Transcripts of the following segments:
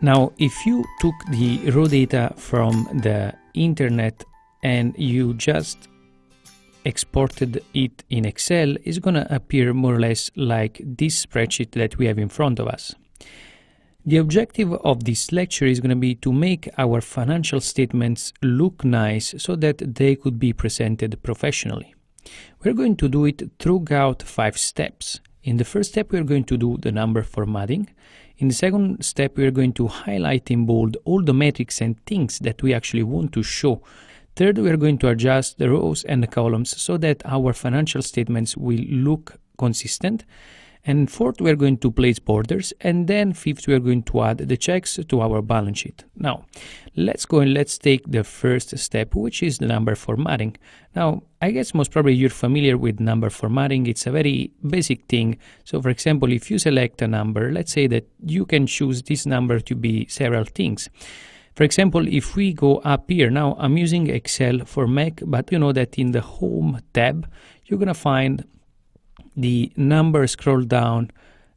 Now, if you took the raw data from the internet and you just exported it in Excel, it's going to appear more or less like this spreadsheet that we have in front of us. The objective of this lecture is going to be to make our financial statements look nice so that they could be presented professionally. We're going to do it throughout 5 steps. In the first step, we're going to do the number formatting. In the second step, we're going to highlight in bold all the metrics and things that we actually want to show. Third, we're going to adjust the rows and the columns so that our financial statements will look consistent. And fourth, we're going to place borders. And then fifth, we're going to add the checks to our balance sheet. Now, let's go and let's take the first step, which is the number formatting. Now, I guess most probably you're familiar with number formatting. It's a very basic thing. So, for example, if you select a number, let's say that you can choose this number to be several things. For example, if we go up here, now I'm using Excel for Mac, but you know that in the Home tab, you're going to find the number scroll down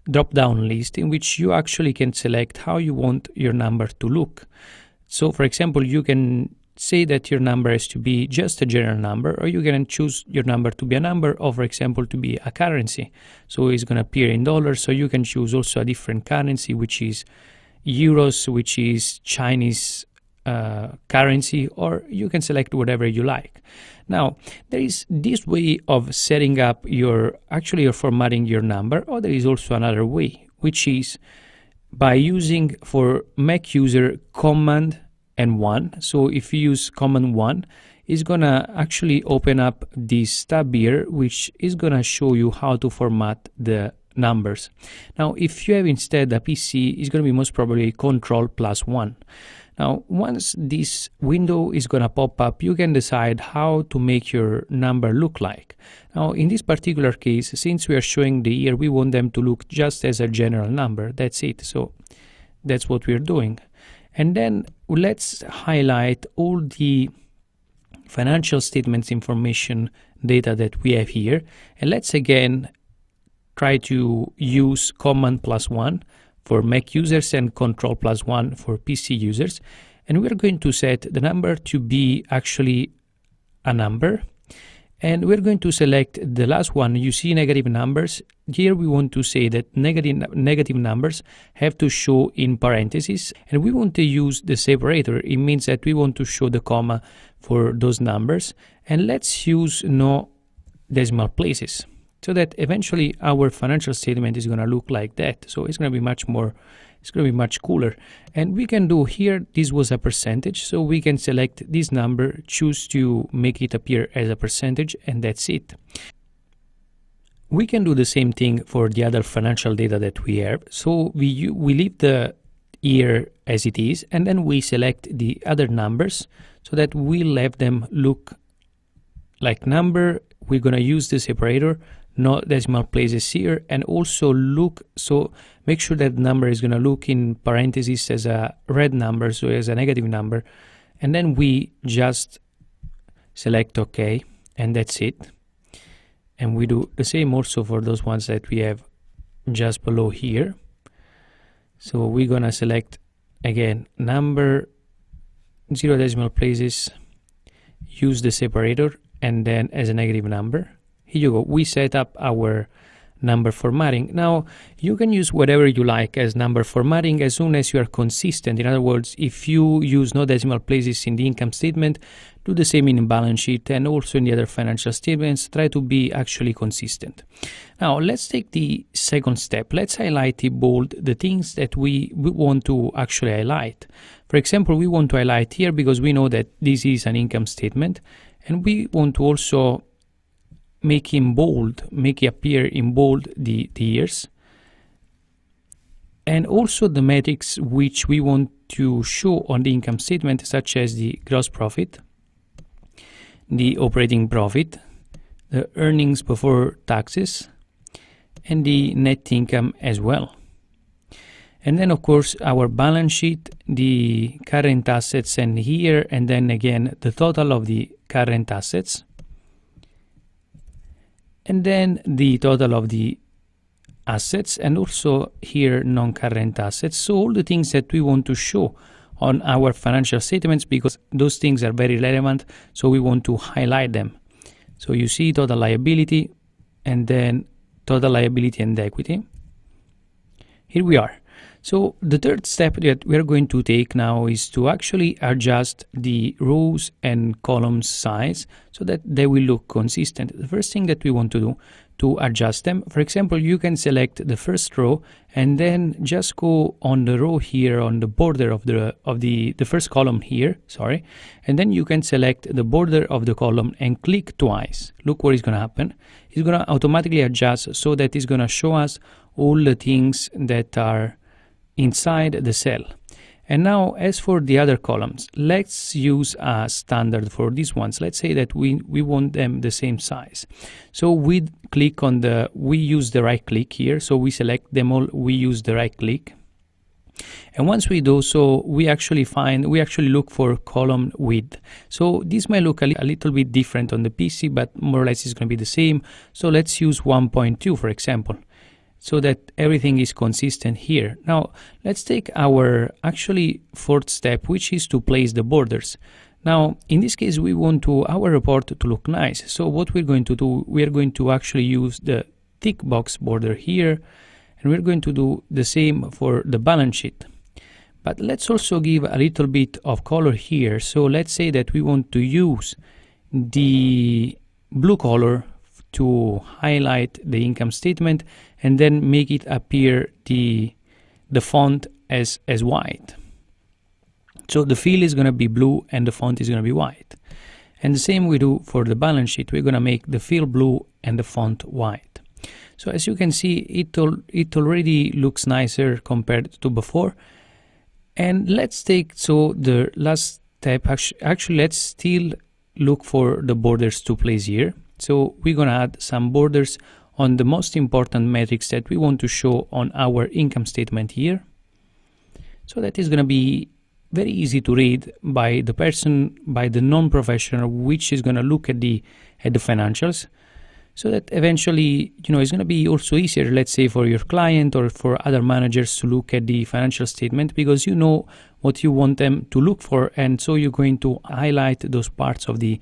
drop down list in which you actually can select how you want your number to look. So for example, you can say that your number is to be just a general number, or you can choose your number to be a number, or for example to be a currency. So it's going to appear in dollars, so you can choose also a different currency, which is euros, which is Chinese currency, or you can select whatever you like. Now, there is this way of setting up you're formatting your number, or there is also another way, which is by using for Mac user Command and 1. So if you use Command 1, it's gonna actually open up this tab here, which is gonna show you how to format the numbers. Now, if you have instead a PC, it's gonna be most probably Control+1. Now, once this window is going to pop up, you can decide how to make your number look like. Now, in this particular case, since we are showing the year, we want them to look just as a general number. That's it. So that's what we're doing. And then let's highlight all the financial statements information data that we have here. And let's again try to use Command+1 for Mac users and Control+1 for PC users, and we're going to set the number to be actually a number, and we're going to select the last one. You see negative numbers here. We want to say that negative numbers have to show in parentheses, and we want to use the separator. It means that we want to show the comma for those numbers, and let's use no decimal places, so that eventually our financial statement is going to look like that. So it's going to be much cooler. And we can do here, this was a percentage, so we can select this number, choose to make it appear as a percentage, and that's it. We can do the same thing for the other financial data that we have. So we leave the year as it is, and then we select the other numbers so that we'll have them look like number. We're going to use the separator, no decimal places here, and also make sure that number is going to look in parentheses as a red number, so as a negative number, and then we just select OK, and that's it. And we do the same also for those ones that we have just below here. So we're gonna select again number, 0 decimal places, use the separator, and then as a negative number. Here you go. We set up our number formatting. Now, you can use whatever you like as number formatting as soon as you are consistent. In other words, if you use no decimal places in the income statement, do the same in balance sheet and also in the other financial statements. Try to be actually consistent. Now, let's take the second step. Let's highlight in bold the things that we want to actually highlight. For example, we want to highlight here because we know that this is an income statement, and we want to also make it appear in bold the years, and also the metrics which we want to show on the income statement, such as the gross profit, the operating profit, the earnings before taxes, and the net income as well. And then of course our balance sheet, the current assets, and here, and then again the total of the current assets, and then the total of the assets, and also here non-current assets. So all the things that we want to show on our financial statements, because those things are very relevant, so we want to highlight them. So you see total liability and then total liability and equity. Here we are. So the third step that we are going to take now is to actually adjust the rows and columns size so that they will look consistent. The first thing that we want to do to adjust them, for example, you can select the first row and then just go on the row here on the border of the first column here, sorry, and then you can select the border of the column and click twice. Look what is going to happen. It's going to automatically adjust so that it's going to show us all the things that are inside the cell. And now as for the other columns, let's use a standard for these ones. Let's say that we want them the same size. So we use the right click here. So we select them all, we use the right click. And once we do so, we actually look for column width. So this might look a little bit different on the PC, but more or less it's going to be the same. So let's use 1.2 for example, so that everything is consistent here. Now, let's take our actually fourth step, which is to place the borders. Now, in this case, we want our report to look nice. So what we're going to do, we are going to actually use the tick box border here, and we're going to do the same for the balance sheet. But let's also give a little bit of color here. So let's say that we want to use the blue color to highlight the income statement and then make it appear the font as white. So the fill is going to be blue and the font is going to be white. And the same we do for the balance sheet. We're going to make the fill blue and the font white. So as you can see, it already looks nicer compared to before. And let's take the last step. Actually, let's still look for the borders to place here. So we're going to add some borders on the most important metrics that we want to show on our income statement here. So that is going to be very easy to read by the person, by the non-professional, which is going to look at the financials. So that eventually, it's going to be also easier, let's say, for your client or for other managers to look at the financial statement, because you know what you want them to look for, and so you're going to highlight those parts of the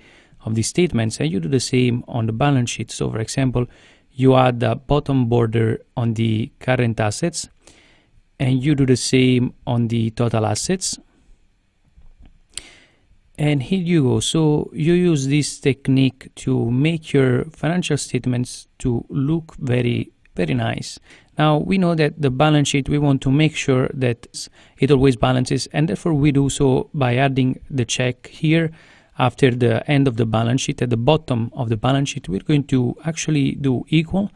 statements, and you do the same on the balance sheet. So for example, you add the bottom border on the current assets, and you do the same on the total assets. And here you go. So you use this technique to make your financial statements to look very, very nice. Now we know that the balance sheet, we want to make sure that it always balances, and therefore we do so by adding the check here after the end of the balance sheet. At the bottom of the balance sheet, we're going to actually do equal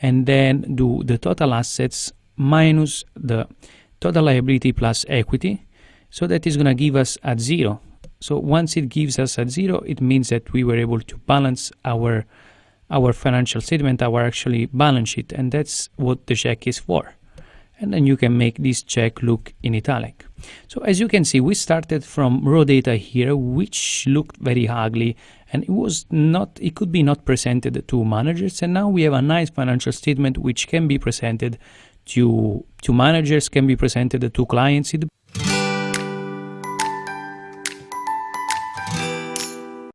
and then do the total assets minus the total liability plus equity. So that is going to give us at 0. So once it gives us at 0, it means that we were able to balance our financial statement, our actually balance sheet, and that's what the check is for. And then you can make this check look in italic. So as you can see, we started from raw data here, which looked very ugly, and it could be not presented to managers. And now we have a nice financial statement which can be presented to managers, can be presented to clients.